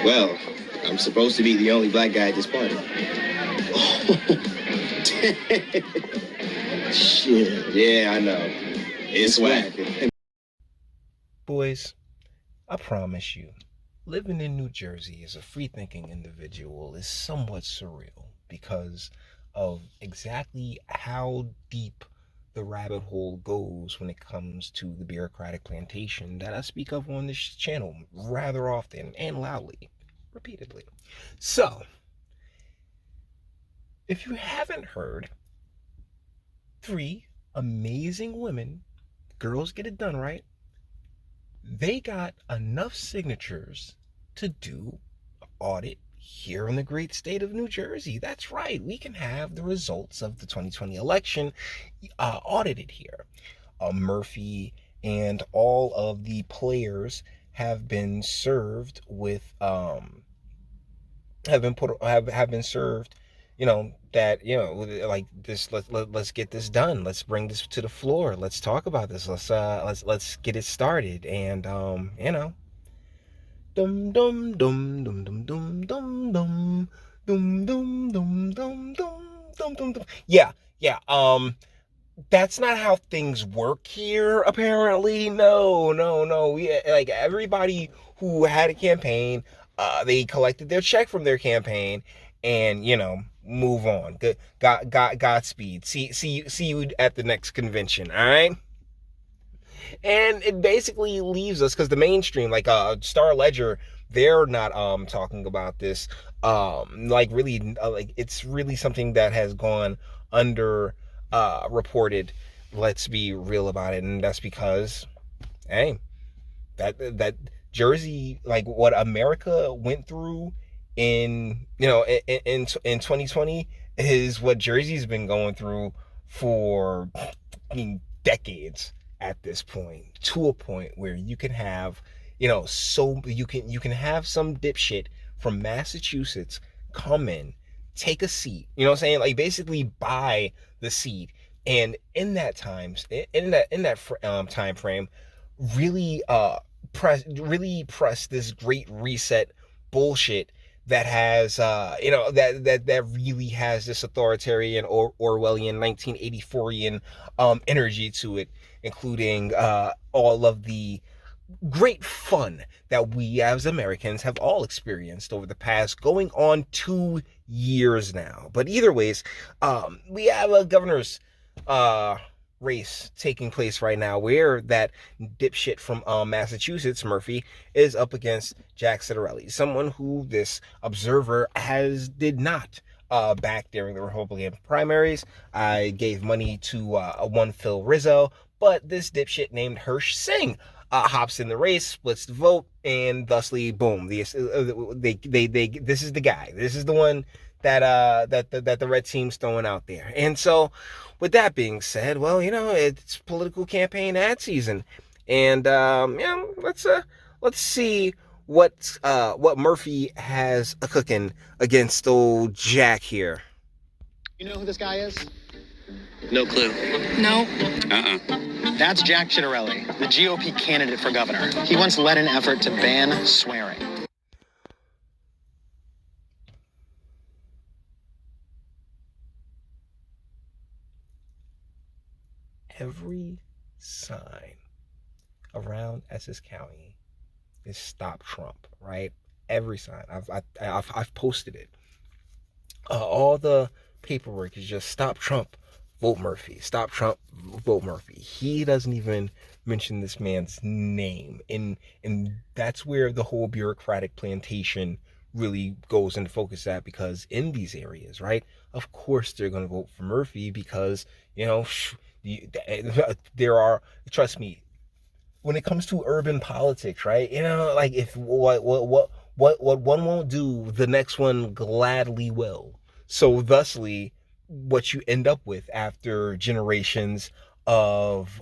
Well, I'm supposed to be the only black guy at this party. Shit. Yeah, I know. It's whack. Boys, I promise you, living in New Jersey as a free-thinking individual is somewhat surreal because of exactly how deep the rabbit hole goes when it comes to the bureaucratic plantation that I speak of on this channel rather often and loudly, repeatedly. So, if you haven't heard, 3 amazing women, girls get it done right, they got enough signatures to do an audit here in the great state of New Jersey. That's right, we can have the results of the 2020 election audited here. Murphy and all of the players have been served with have been served, that, like this, let's get this done, let's bring this to the floor, let's talk about this, let's get it started. And dum dum dum dum dum dum dum dum dum dum dum dum dum dum dum. Yeah, that's not how things work here, apparently. No. Like, everybody who had a campaign, they collected their check from their campaign, and move on. Good, Godspeed. See you at the next convention. All right. And it basically leaves us, because the mainstream, like Star Ledger, they're not talking about this. Like, really, like, it's really something that has gone under reported. Let's be real about it, and that's because, hey, that Jersey, like what America went through in 2020, is what Jersey's been going through for decades at this point, to a point where you can have, so you can have some dipshit from Massachusetts come in, take a seat, you know what I'm saying, like basically buy the seat, and in that time frame, really press this great reset bullshit that has that really has this authoritarian or Orwellian 1984ian energy to it, including all of the great fun that we as Americans have all experienced over the past going on 2 years now. But either ways, we have a governor's race taking place right now, where that dipshit from Massachusetts, Murphy, is up against Jack Ciattarelli, someone who this observer did not back during the Republican primaries. I gave money to one Phil Rizzo, but this dipshit named Hirsch Singh hops in the race, splits the vote, and thusly, boom, this is the guy. This is the one that the red team's throwing out there. And so, with that being said, well, it's political campaign ad season, and let's see what Murphy has cooking against old Jack here. You know who this guy is? No clue. No. That's Jack Ciattarelli, the GOP candidate for governor. He once led an effort to ban swearing. Every sign around Essex County is "Stop Trump," right? Every sign. I've posted it. All the paperwork is just "Stop Trump, vote Murphy. Stop Trump, vote Murphy." He doesn't even mention this man's name, and that's where the whole bureaucratic plantation really goes into focus at, because in these areas, right, of course they're going to vote for Murphy, because there are, trust me, when it comes to urban politics, right, like, if what one won't do, the next one gladly will. So thusly, what you end up with after generations of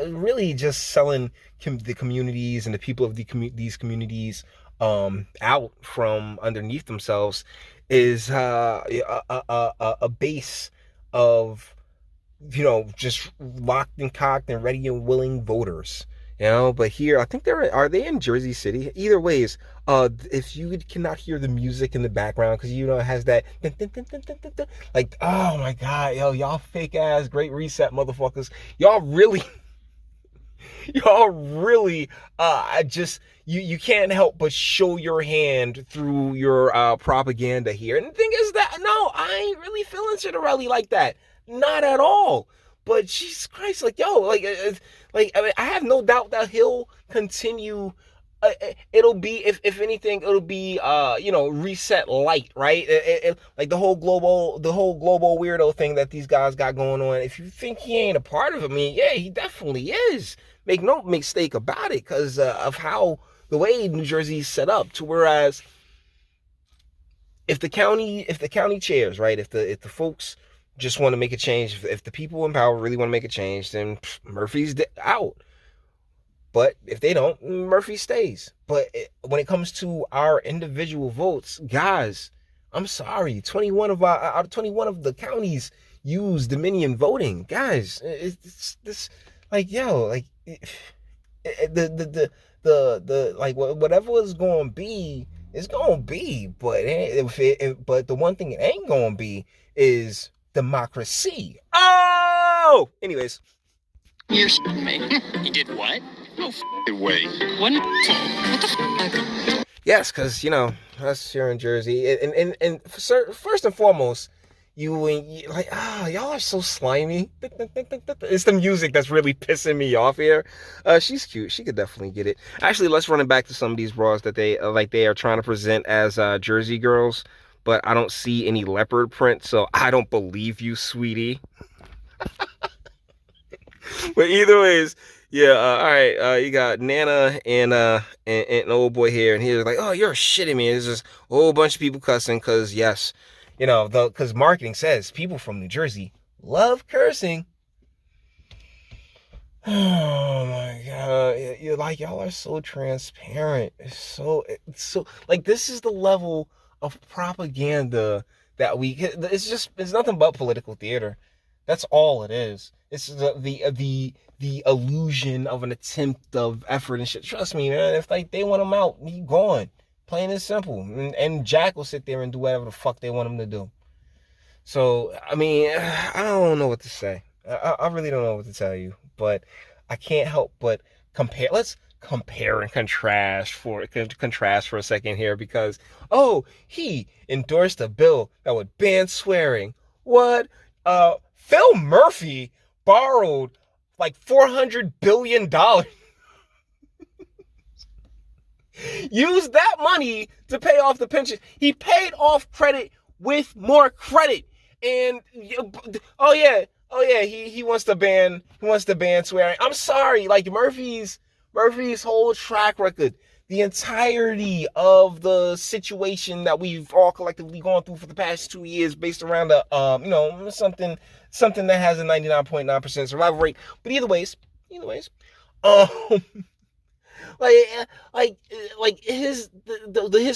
really just selling the communities and the people of these communities out from underneath themselves is a base of just locked and cocked and ready and willing voters. But here, I think are they in Jersey City? Either ways, if you cannot hear the music in the background, because it has that, like, oh my God, yo, y'all fake ass Great Reset motherfuckers, y'all really, y'all really, just, you can't help but show your hand through your propaganda here. And the thing is that, no, I ain't really feeling Cinderella like that. Not at all. But Jesus Christ, like, yo, like, I mean, I have no doubt that he'll continue. It'll be, if anything, it'll be, reset light, right? Like the whole global weirdo thing that these guys got going on. If you think he ain't a part of it, I mean, yeah, he definitely is. Make no mistake about it, because of how the way New Jersey's set up. To whereas, if the county chairs, right, if the folks just want to make a change, if the people in power really want to make a change, then Murphy's out. But if they don't, Murphy stays. But when it comes to our individual votes, guys, I'm sorry, 21 of 21 of the counties use Dominion voting, guys. It's this, like, yo, like, the like, whatever is going to be, it's going to be. But but the one thing it ain't going to be is democracy. Oh, anyways. You're shitting me. He did what? No f***ing way. What the f***? Yes, because, us here in Jersey, and first and foremost, you like, y'all are so slimy. It's the music that's really pissing me off here. She's cute. She could definitely get it. Actually, let's run it back to some of these bras that they are trying to present as Jersey girls, but I don't see any leopard print, so I don't believe you, sweetie. But either ways, yeah, all right, you got Nana and an old boy here, and he was like, oh, you're shitting me. There's just a whole bunch of people cussing, because, yes, because marketing says people from New Jersey love cursing. Oh my God, you're like, y'all are so transparent. It's so like, this is the level of propaganda that it's nothing but political theater. That's all it is. It's the illusion of an attempt of effort and shit. Trust me, man. If like they want him out, he gone. Plain and simple. And Jack will sit there and do whatever the fuck they want him to do. So, I mean, I don't know what to say. I really don't know what to tell you. But I can't help but compare. Let's compare and contrast for a second here, because, he endorsed a bill that would ban swearing. What? Phil Murphy borrowed like $400 billion. Used that money to pay off the pension. He paid off credit with more credit. And he wants to ban swearing. I'm sorry, like Murphy's whole track record, the entirety of the situation that we've all collectively gone through for the past 2 years, based around the something that has a 99.9% survival rate. But either ways, like his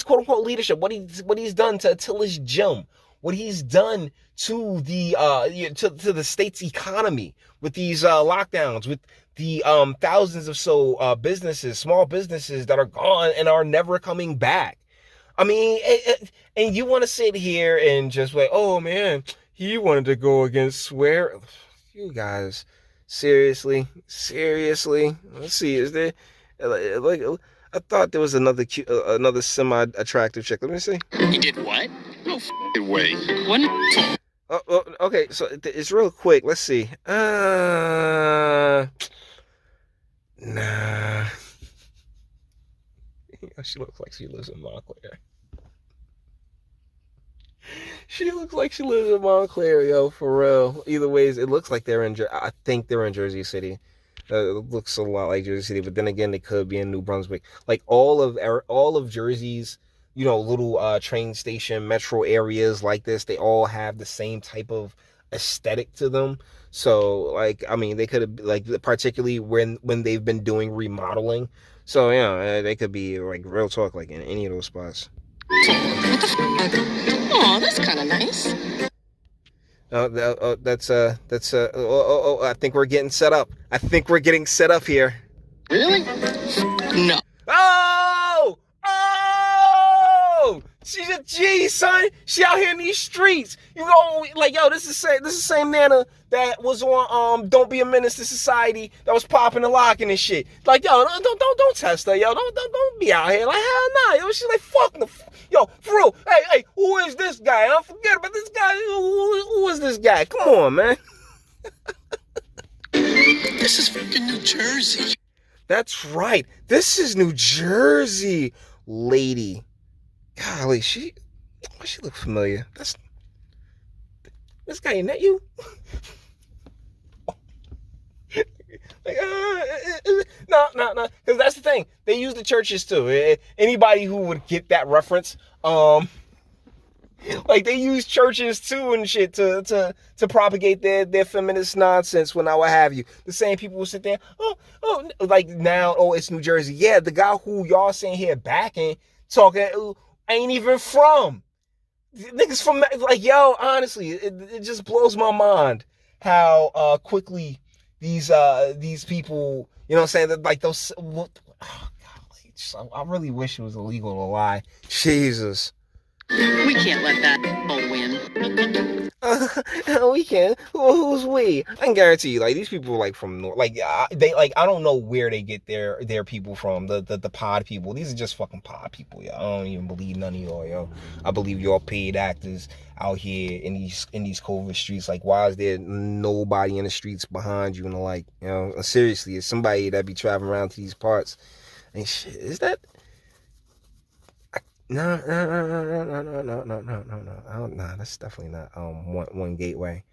quote unquote leadership, what he's done to Attilish Gym, what he's done to the state's economy with these lockdowns, with the thousands of small businesses that are gone and are never coming back. I mean, and you want to sit here and just like, oh man, he wanted to go against swear. You guys, seriously. Let's see, is there like, I thought there was another semi-attractive chick. Let me see. He did what? No f***ing way. What? Okay, so it's real quick. Let's see. Nah. She looks like she lives in Montclair. She looks like she lives in Montclair, yo, for real. Either ways, it looks like I think they're in Jersey City. It looks a lot like Jersey City, but then again, they could be in New Brunswick. Like all of Jersey's, little train station, metro areas like this, they all have the same type of aesthetic to them. So, like, I mean, they could have, like, particularly when they've been doing remodeling. So, yeah, they could be, like, real talk, like, in any of those spots. What the f***? Oh, that's kind of nice. I think we're getting set up. here. Really? No. Oh! Oh! She's a G, son. She out here in these streets. You know, like, yo, this is the same Nana that was on Don't Be a Menace to Society that was popping and locking and shit. Like, yo, don't test her, yo. Don't be out here. Like, hell nah, yo. She's like, fuck the yo, for real. Hey, who is this guy? I forget about this guy. Who is this guy? Come on, man. This is fucking New Jersey. That's right. This is New Jersey, lady. Golly, she look familiar. This guy, ain't that you? Like, no. Because that's the thing. They use the churches too. Anybody who would get that reference, like they use churches too and shit to propagate their feminist nonsense. When I what have you, the same people will sit there. Oh, like now. Oh, it's New Jersey. Yeah, the guy who y'all saying here backing talking ain't even from. Niggas from like yo. Honestly, it just blows my mind how quickly these people. You know what I'm saying? That like those. Oh, God, I really wish it was illegal to lie. Jesus. We can't let that all win. We can. Who's we? I can guarantee you, like these people, like from North, like they, like I don't know where they get their people from. The pod people. These are just fucking pod people, yo. I don't even believe none of y'all, yo. I believe y'all paid actors out here in these COVID streets. Like, why is there nobody in the streets behind you? And like, you know, seriously, is somebody that be traveling around to these parts and shit? Is that? No. That's definitely not one gateway.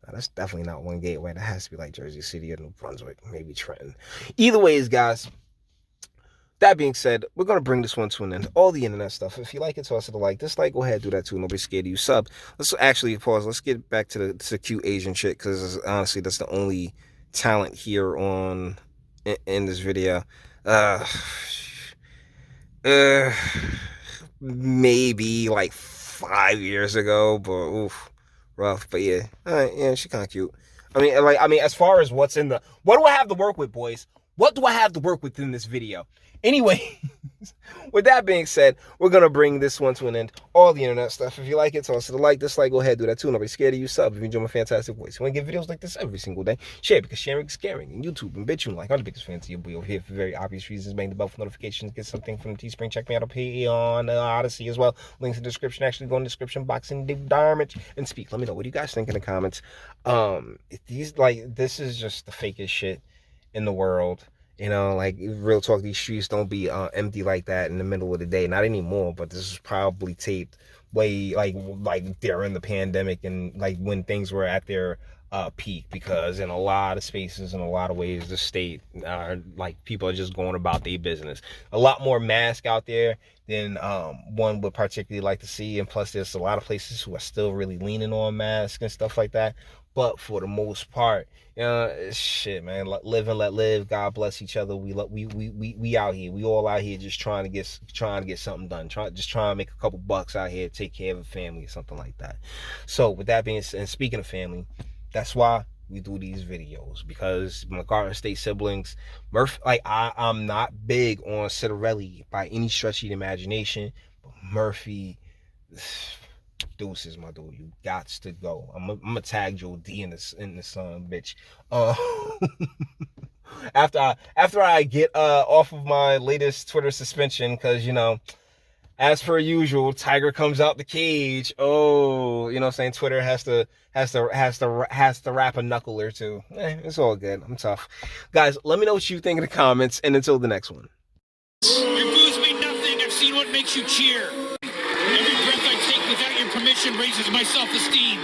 No, that's definitely not one gateway. That has to be like Jersey City or New Brunswick, maybe Trenton. Either ways, guys. That being said, we're gonna bring this one to an end. All the internet stuff. If you like it, toss it a like. Dislike, go ahead, do that too. Nobody's scared of you. Sub. Let's actually pause. Let's get back to the cute Asian chick, because honestly, that's the only talent here in this video. Maybe like 5 years ago, but oof, rough. But yeah, all right, yeah, she kind of cute. I mean, as far as what do I have to work with, boys? What do I have to work with in this video? Anyway, with that being said, we're going to bring this one to an end. All the internet stuff. If you like it, toss it a like, dislike, go ahead, do that too. Nobody's scared of you. Sub if you enjoy my fantastic voice. You want to get videos like this every single day? Share, because sharing is caring. And YouTube and Bitchute, like I'm the biggest fan to your boy over here for very obvious reasons. Bang the bell for notifications. Get something from Teespring. Check me out up here on Odyssey as well. Links in the description. Actually, go in the description box and damage and speak. Let me know what you guys think in the comments. This is just the fakest shit in the world. You know, like, real talk, these streets don't be empty like that in the middle of the day. Not anymore, but this is probably taped way, like during the pandemic and, like, when things were at their peak. Because in a lot of spaces, in a lot of ways, the state, like, people are just going about their business. A lot more masks out there than one would particularly like to see. And plus, there's a lot of places who are still really leaning on masks and stuff like that. But for the most part, shit, man, live and let live. God bless each other. We out here. We all out here just trying to get something done. Just trying to make a couple bucks out here, take care of a family or something like that. So with that being said, and speaking of family, that's why we do these videos, because my Garden State siblings, Murphy, like I'm not big on Citarelli by any stretch of the imagination, but Murphy. Deuces, my dude. You gots to go. I'm gonna tag Joe D in the sun, bitch. After I get off of my latest Twitter suspension, because as per usual, Tiger comes out the cage. Oh, you know what I'm saying? Twitter has to wrap a knuckle or two. It's all good. I'm tough. Guys, let me know what you think in the comments, and until the next one. Your booze mean nothing. I've seen what makes you cheer. Every breath I take without your permission raises my self-esteem.